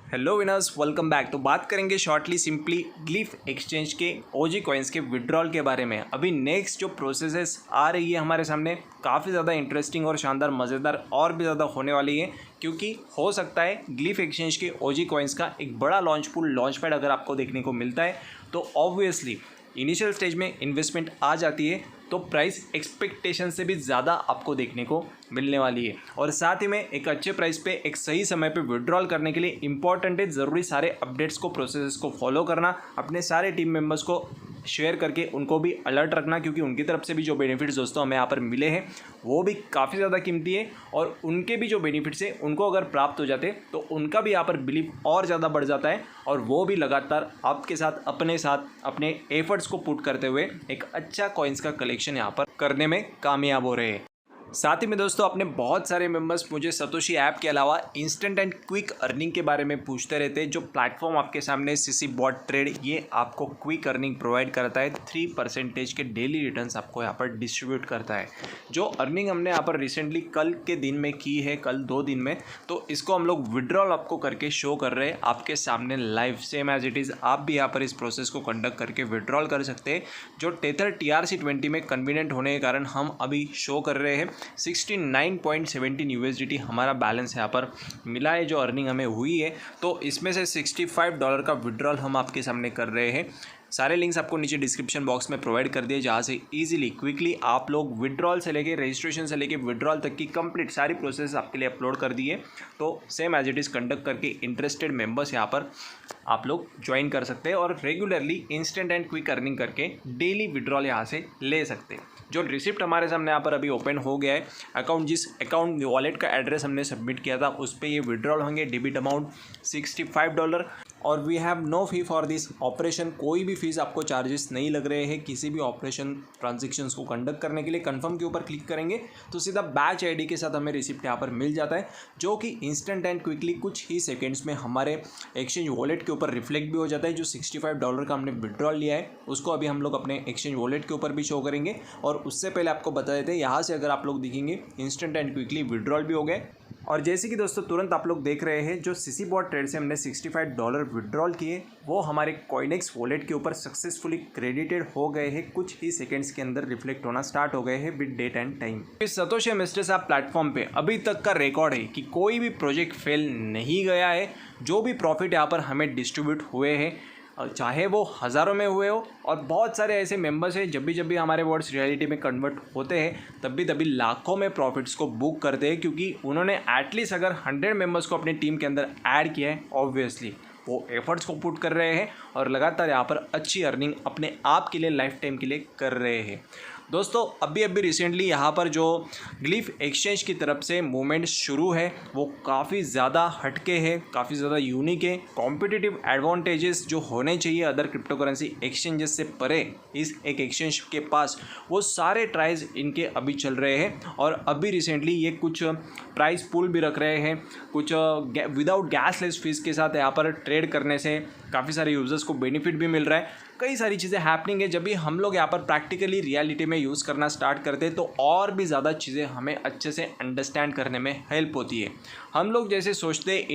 Hello winners, welcome back. तो बात करेंगे शॉर्टली सिंपली ग्लिफ एक्सचेंज के ओजी कॉइन्स के विड्रॉल के बारे में। अभी नेक्स्ट जो प्रोसेसेस आ रही है हमारे सामने काफ़ी ज़्यादा इंटरेस्टिंग और शानदार, मज़ेदार और भी ज़्यादा होने वाली है, क्योंकि हो सकता है ग्लिफ एक्सचेंज के ओजी कॉइन्स का एक बड़ा लॉन्च पूल लॉन्च पैड अगर आपको देखने को मिलता है तो ऑब्वियसली इनिशियल स्टेज में इन्वेस्टमेंट आ जाती है तो प्राइस एक्सपेक्टेशन से भी ज़्यादा आपको देखने को मिलने वाली है। और साथ ही में एक अच्छे प्राइस पे एक सही समय पे विड्रॉल करने के लिए इंपॉर्टेंट है ज़रूरी सारे अपडेट्स को, प्रोसेसेस को फॉलो करना, अपने सारे टीम मेंबर्स को शेयर करके उनको भी अलर्ट रखना, क्योंकि उनकी तरफ से भी जो बेनिफिट्स दोस्तों हमें यहाँ पर मिले हैं वो भी काफ़ी ज़्यादा कीमती है। और उनके भी जो बेनिफिट्स हैं उनको अगर प्राप्त हो जाते तो उनका भी यहाँ पर बिलीव और ज़्यादा बढ़ जाता है और वो भी लगातार आपके साथ अपने एफर्ट्स को पुट करते हुए एक अच्छा कॉइन्स का कलेक्शन यहाँ पर करने में कामयाब हो रहे हैं। साथ ही में दोस्तों अपने बहुत सारे मेंबर्स मुझे सतोशी ऐप के अलावा इंस्टेंट एंड क्विक अर्निंग के बारे में पूछते रहते हैं। जो प्लेटफॉर्म आपके सामने सीसी बॉट ट्रेड, ये आपको क्विक अर्निंग प्रोवाइड करता है। 3% के डेली रिटर्न्स आपको यहाँ पर डिस्ट्रीब्यूट करता है। जो अर्निंग हमने यहाँ पर रिसेंटली कल के दिन में की है, कल 2 दिन में, तो इसको हम लोग विड्रॉल आपको करके शो कर रहे हैं आपके सामने live, same as it is. आप भी यहाँ पर इस प्रोसेस को कंडक्ट करके विड्रॉल कर सकते हैं। जो टेथर TRC20 में कन्वीनियंट होने के कारण हम अभी शो कर रहे हैं। 69.17 USDT हमारा बैलेंस यहाँ पर मिला है जो अर्निंग हमें हुई है। तो इसमें से $65 का विड्रॉल हम आपके सामने कर रहे हैं। सारे लिंक्स आपको नीचे डिस्क्रिप्शन बॉक्स में प्रोवाइड कर दिए, जहाँ से इजीली क्विकली आप लोग विड्रॉल से लेके रजिस्ट्रेशन से लेके विड्रॉल तक की कंप्लीट सारी प्रोसेस आपके लिए अपलोड कर दी है। तो same as it is conduct करके इंटरेस्टेड मेंबर्स यहाँ पर आप लोग ज्वाइन कर सकते हैं और regularly instant and quick earning करके डेली विड्रॉल यहाँ से ले सकते हैं। जो रिसिप्ट हमारे सामने यहाँ पर अभी ओपन हो गया है, जिस अकाउंट वॉलेट का एड्रेस हमने सबमिट किया था उस पर ये विड्रॉल होंगे। डेबिट अमाउंट $65 और we have no fee for this operation. कोई भी फीस आपको चार्जेस नहीं लग रहे हैं किसी भी ऑपरेशन ट्रांजेक्शन्स को कंडक्ट करने के लिए। कंफर्म के ऊपर क्लिक करेंगे तो सीधा बैच आईडी के साथ हमें रिसिप्ट यहाँ पर मिल जाता है, जो कि इंस्टेंट एंड क्विकली कुछ ही सेकेंड्स में हमारे एक्सचेंज वॉलेट के ऊपर रिफ्लेक्ट भी हो जाता है। जो $65 का हमने विड्रॉल लिया है उसको अभी हम लोग अपने एक्सचेंज वॉलेट के ऊपर भी शो करेंगे। और उससे पहले आपको बता देते हैं, यहाँ से अगर आप लोग दिखेंगे इंस्टेंट एंड क्विकली विड्रॉल भी हो गए। और जैसे कि दोस्तों तुरंत आप लोग देख रहे हैं, जो सीसी बॉट ट्रेड से हमने $65 विड्रॉल किए वो हमारे कॉइनेक्स वॉलेट के ऊपर सक्सेसफुली क्रेडिटेड हो गए हैं। कुछ ही सेकंड्स के अंदर रिफ्लेक्ट होना स्टार्ट हो गए हैं विद डेट एंड टाइम। इस सतोशी मिस्टर्स ऐप प्लेटफॉर्म पे अभी तक का रिकॉर्ड है कि कोई भी प्रोजेक्ट फेल नहीं गया है। जो भी प्रॉफिट यहाँ पर हमें डिस्ट्रीब्यूट हुए हैं, चाहे वो हज़ारों में हुए हो, और बहुत सारे ऐसे मेंबर्स हैं जब भी हमारे वर्ड्स रियलिटी में कन्वर्ट होते हैं तभी लाखों में प्रॉफिट्स को बुक करते हैं, क्योंकि उन्होंने एटलीस्ट अगर 100 मेंबर्स को अपनी टीम के अंदर ऐड किया है, ऑब्वियसली वो एफर्ट्स को पुट कर रहे हैं और लगातार यहाँ पर अच्छी अर्निंग अपने आप के लिए, लाइफ टाइम के लिए कर रहे हैं। दोस्तों अभी रिसेंटली यहाँ पर जो ग्लिफ एक्सचेंज की तरफ से मूवमेंट शुरू है वो काफ़ी ज़्यादा हटके है, काफ़ी ज़्यादा यूनिक है। कॉम्पिटिटिव एडवांटेजेस जो होने चाहिए अदर क्रिप्टो करेंसी एक्सचेंजेस से परे इस एक एक्सचेंज के पास, वो सारे ट्राइज इनके अभी चल रहे हैं। और अभी रिसेंटली ये कुछ प्राइस पूल भी रख रहे हैं, कुछ विदाउट गैसलेस फीस के साथ यहाँ पर ट्रेड करने से काफ़ी सारे यूज़र्स को बेनिफिट भी मिल रहा है। कई सारी चीज़ें हैपनिंग है। जब भी हम लोग यहाँ पर प्रैक्टिकली रियलिटी में यूज़ करना स्टार्ट करते हैं तो और भी ज़्यादा चीज़ें हमें अच्छे से अंडरस्टैंड करने में हेल्प होती है। हम लोग जैसे सोचते हैं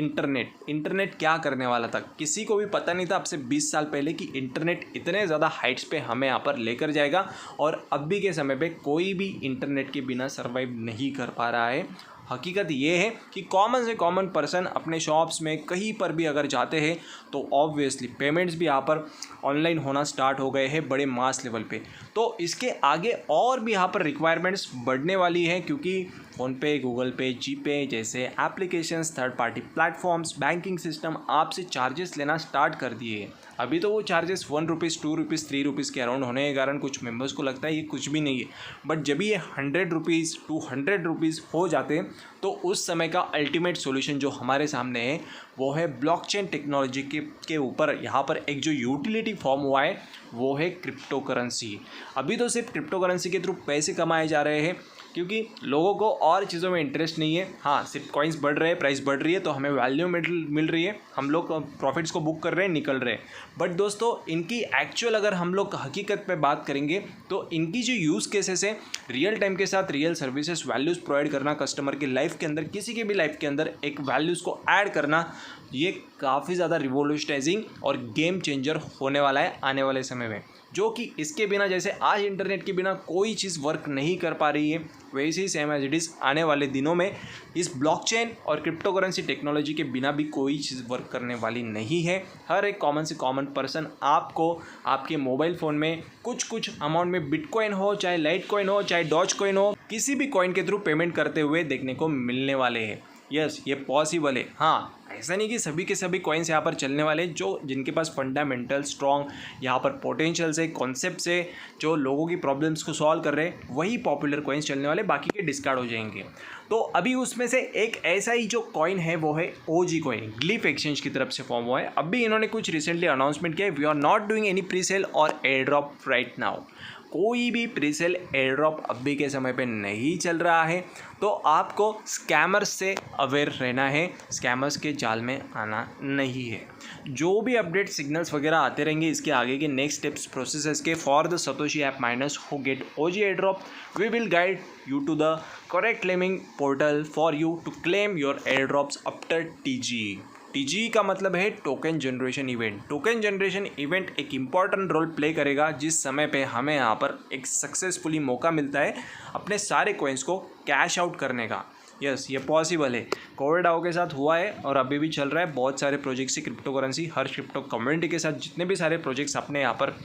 इंटरनेट क्या करने वाला था, किसी को भी पता नहीं था अब से 20 साल पहले कि इंटरनेट इतने ज़्यादा हाइट्स पे हमें यहाँ पर लेकर जाएगा। और अभी के समय पे कोई भी इंटरनेट के बिना सर्वाइव नहीं कर पा रहा है। हकीकत ये है कि कॉमन से कॉमन पर्सन अपने शॉप्स में कहीं पर भी अगर जाते हैं तो ऑब्वियसली पेमेंट्स भी यहाँ पर ऑनलाइन होना स्टार्ट हो गए हैं बड़े मास लेवल पे। तो इसके आगे और भी यहाँ पर रिक्वायरमेंट्स बढ़ने वाली है, क्योंकि फ़ोनपे, गूगल पे, जीपे जैसे applications, third party platforms, banking system आपसे चार्जेस लेना स्टार्ट कर दिए हैं। अभी तो वो चार्जेस ₹1, ₹2, ₹3 के अराउंड होने के कारण कुछ मेंबर्स को लगता है ये कुछ भी नहीं है। बट जब ये ₹100, ₹200 हो जाते हैं तो उस समय का अल्टीमेट सॉल्यूशन जो हमारे सामने है वो है ब्लॉकचेन टेक्नोलॉजी के ऊपर यहाँ पर एक जो यूटिलिटी फॉर्म हुआ है वो है क्रिप्टो करेंसी। अभी तो सिर्फ क्रिप्टो करेंसी के थ्रू पैसे कमाए जा रहे हैं, क्योंकि लोगों को और चीज़ों में इंटरेस्ट नहीं है। हाँ, सिर्फ कॉइन्स बढ़ रहे हैं, प्राइस बढ़ रही है तो हमें वैल्यू मिल रही है, हम लोग प्रॉफिट्स को बुक कर रहे हैं, निकल रहे हैं। बट दोस्तों, इनकी एक्चुअल अगर हम लोग हकीकत पे बात करेंगे तो इनकी जो यूज़ केसेस है, रियल टाइम के साथ रियल सर्विसेज वैल्यूज़ प्रोवाइड करना कस्टमर की लाइफ के अंदर, किसी के भी लाइफ के अंदर एक वैल्यूज़ को ऐड करना, ये काफ़ी ज़्यादा रिवोल्यूशनाइजिंग और गेम चेंजर होने वाला है आने वाले समय में। जो कि इसके बिना, जैसे आज इंटरनेट के बिना कोई चीज़ वर्क नहीं कर पा रही है, वैसे ही सेम एज इट इज़ आने वाले दिनों में इस ब्लॉकचेन और क्रिप्टो करेंसी टेक्नोलॉजी के बिना भी कोई चीज़ वर्क करने वाली नहीं है। हर एक कॉमन से कॉमन पर्सन आपको आपके मोबाइल फ़ोन में कुछ अमाउंट में बिटकॉइन हो, चाहे लाइट कॉइन हो, चाहे डॉज कॉइन हो, किसी भी कॉइन के थ्रू पेमेंट करते हुए देखने को मिलने वाले हैं। यस, ये पॉसिबल है। हाँ, ऐसा नहीं कि सभी के सभी कॉइन्स यहाँ पर चलने वाले, जो जिनके पास फंडामेंटल स्ट्रॉन्ग यहाँ पर पोटेंशियल से, कॉन्सेप्ट से, जो लोगों की प्रॉब्लम्स को सॉल्व कर रहे हैं, वही पॉपुलर कॉइन्स चलने वाले, बाकी के डिस्कार्ड हो जाएंगे। तो अभी उसमें से एक ऐसा ही जो कॉइन है वो है ओजी कॉइन, ग्लिफ एक्सचेंज की तरफ से फॉर्म हुआ है। अभी इन्होंने कुछ रिसेंटली अनाउंसमेंट किया है, we are not doing any pre sale और एयर ड्रॉप राइट नाउ। कोई भी प्रीसेल एयर ड्रॉप अभी के समय पे नहीं चल रहा है, तो आपको स्कैमर्स से अवेयर रहना है, स्कैमर्स के जाल में आना नहीं है। जो भी अपडेट सिग्नल्स वगैरह आते रहेंगे इसके आगे के नेक्स्ट स्टेप्स प्रोसेसेस के for the Satoshi app miners who get OG airdrop, we will guide you to the correct claiming portal for you to claim your airdrops after TG. TG का मतलब है token generation event. Token generation event एक important role play करेगा जिस समय पे हमें यहाँ पर एक सक्सेसफुली मौका मिलता है अपने सारे कॉइन्स को कैश आउट करने का। यस, ये पॉसिबल है। कोविड आओ के साथ हुआ है और अभी भी चल रहा है। बहुत सारे प्रोजेक्ट्स ही क्रिप्टो करेंसी, हर क्रिप्टो कम्युनिटी के साथ जितने भी सारे प्रोजेक्ट्स अपने यहाँ पर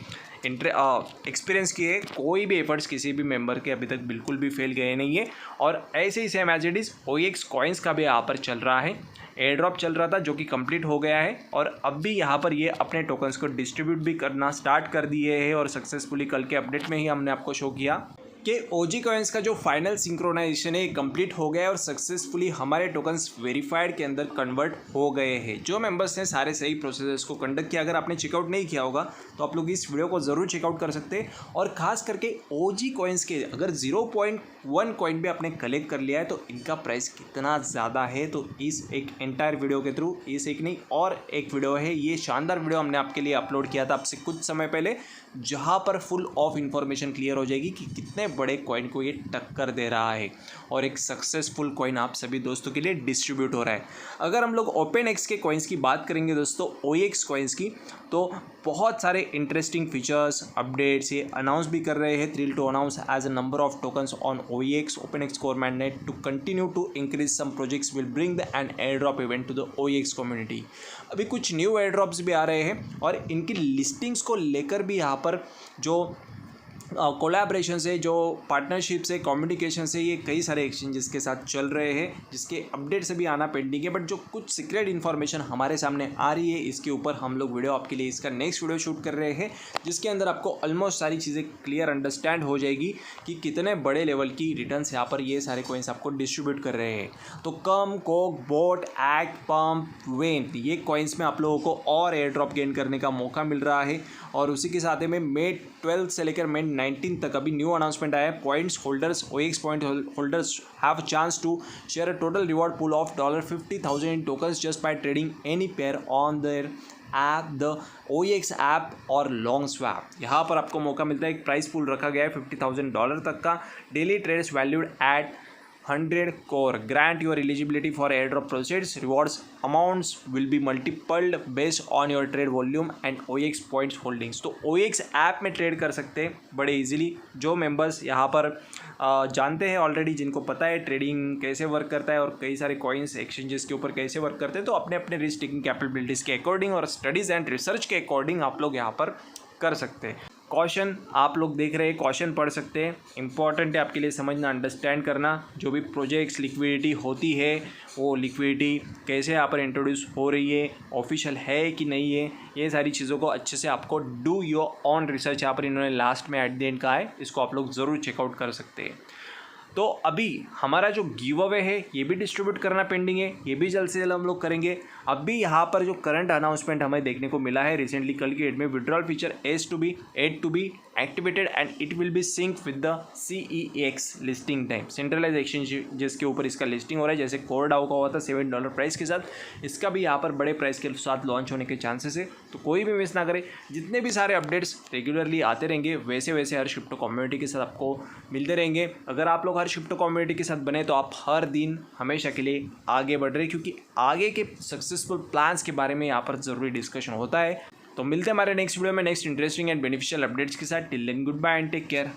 एक्सपीरियंस किए, कोई भी एफर्ट्स किसी भी मेंबर के अभी तक बिल्कुल भी फेल गए नहीं है। और ऐसे ही same as it is OEX coins का भी यहाँ पर चल रहा है। एयर ड्रॉप चल रहा था जो कि कंप्लीट हो गया है और अब भी यहाँ पर ये अपने टोकन्स को डिस्ट्रीब्यूट भी करना स्टार्ट कर दिए हैं और सक्सेसफुली कल के अपडेट में ही हमने आपको शो किया कि OG कॉइन्स का जो फाइनल सिंक्रोनाइजेशन है कंप्लीट हो गया है और सक्सेसफुली हमारे टोकन्स वेरीफाइड के अंदर कन्वर्ट हो गए हैं। जो मेंबर्स ने सारे सही प्रोसेस को कंडक्ट किया, अगर आपने चेकआउट नहीं किया होगा तो आप लोग इस वीडियो को ज़रूर चेकआउट कर सकते हैं। और ख़ास करके OG कॉइन्स के अगर 0.1 कॉइन भी आपने कलेक्ट कर लिया है तो इनका प्राइस कितना ज़्यादा है, तो इस एक एंटायर वीडियो के थ्रू, इस एक नहीं और एक वीडियो है, ये शानदार वीडियो हमने आपके लिए अपलोड किया था आपसे कुछ समय पहले, जहाँ पर फुल ऑफ इन्फॉर्मेशन क्लियर हो जाएगी कि कितने बड़े कॉइन को ये टक्कर दे रहा है और एक सक्सेसफुल कॉइन आप सभी दोस्तों के लिए डिस्ट्रीब्यूट हो रहा है। अगर हम लोग OpenX के कॉइन्स की बात करेंगे दोस्तों, OEX कॉइन्स की, तो बहुत सारे इंटरेस्टिंग फीचर्स अपडेट्स ये अनाउंस भी कर रहे हैं। Thrill to announce as a number of tokens on OEX OpenX core mandate to continue to increase some projects will bring the an airdrop event to the OEX community. अभी कुछ new air drops भी आ रहे हैं और इनकी listings को लेकर भी यहाँ पर जो कोलैबोरेशन से, जो पार्टनरशिप से, कम्युनिकेशन से ये कई सारे एक्सचेंजेस के साथ चल रहे हैं जिसके अपडेट से भी आना पेंडिंग है। बट जो कुछ सीक्रेट इन्फॉर्मेशन हमारे सामने आ रही है इसके ऊपर हम लोग वीडियो आपके लिए इसका नेक्स्ट वीडियो शूट कर रहे हैं जिसके अंदर आपको ऑलमोस्ट सारी चीज़ें क्लियर अंडरस्टैंड हो जाएगी कि कितने बड़े लेवल की रिटर्न्स यहाँ पर ये सारे कॉइन्स आपको डिस्ट्रीब्यूट कर रहे हैं। तो कम, कोक, बोट, एक्ट, पम्प, वेंट, ये कॉइन्स में आप लोगों को और एयर ड्रॉप गेन करने का मौका मिल रहा है। और उसी के साथ में May 12 से लेकर May 19 तक अभी न्यू अनाउंसमेंट आया है। Points holders, OEX point holders have chance to share a total reward pool of $50,000 in tokens just by trading any pair on their app, the OEX app और long swap. यहाँ पर आपको मौका मिलता है, एक प्राइस पूल रखा गया है $50,000 तक का। Daily trades valued at 100 core. Grant your eligibility for airdrop proceeds. Rewards amounts will be multiplied based on your trade volume and OEX points holdings. तो OEX ऐप में ट्रेड कर सकते हैं बड़े इजीली। जो मेंबर्स यहाँ पर जानते हैं ऑलरेडी, जिनको पता है ट्रेडिंग कैसे वर्क करता है और कई सारे कॉइन्स एक्सचेंजेस के ऊपर कैसे वर्क करते हैं, तो अपने अपने रिस्क टेकिंग कैपेबिलिटीज़ के अकॉर्डिंग और स्टडीज़ एंड रिसर्च के अकॉर्डिंग आप लोग यहाँ पर कर सकते हैं। कॉशन आप लोग देख रहे हैं, कॉशन पढ़ सकते हैं। इंपॉर्टेंट है आपके लिए समझना, अंडरस्टैंड करना। जो भी प्रोजेक्ट्स लिक्विडिटी होती है वो लिक्विडिटी कैसे यहाँ पर इंट्रोड्यूस हो रही है, ऑफिशियल है कि नहीं है, ये सारी चीज़ों को अच्छे से आपको डू योर ऑन रिसर्च यहाँ पर इन्होंने लास्ट में एट द एंड कहा है, इसको आप लोग ज़रूर चेकआउट कर सकते हैं। तो अभी हमारा जो गिव अवे है ये भी डिस्ट्रीब्यूट करना पेंडिंग है, ये भी जल्द से जल्द हम लोग करेंगे। अभी यहाँ पर जो करंट अनाउंसमेंट हमें देखने को मिला है रिसेंटली कल की डेट में, withdrawal feature has to be activated and it will be sync with the CEX listing time. Centralise exchange जिसके ऊपर इसका लिस्टिंग हो रहा है, जैसे कोरडाओ का हुआ था $7 प्राइस के साथ, इसका भी यहाँ पर बड़े प्राइस के साथ लॉन्च होने के चांसेस है। तो कोई भी मिस ना करे, जितने भी सारे अपडेट्स रेगुलरली आते रहेंगे वैसे वैसे हर क्रिप्टो कम्युनिटी के साथ आपको मिलते रहेंगे। अगर आप लोग हर क्रिप्टो कम्युनिटी के साथ बने तो आप हर दिन हमेशा के लिए आगे बढ़ रहे, क्योंकि आगे के सक्सेसफुल प्लान्स के बारे में यहाँ पर ज़रूरी डिस्कशन होता है। तो मिलते हैं हमारे नेक्स्ट वीडियो में next interesting and beneficial updates के साथ। Till then goodbye and take care.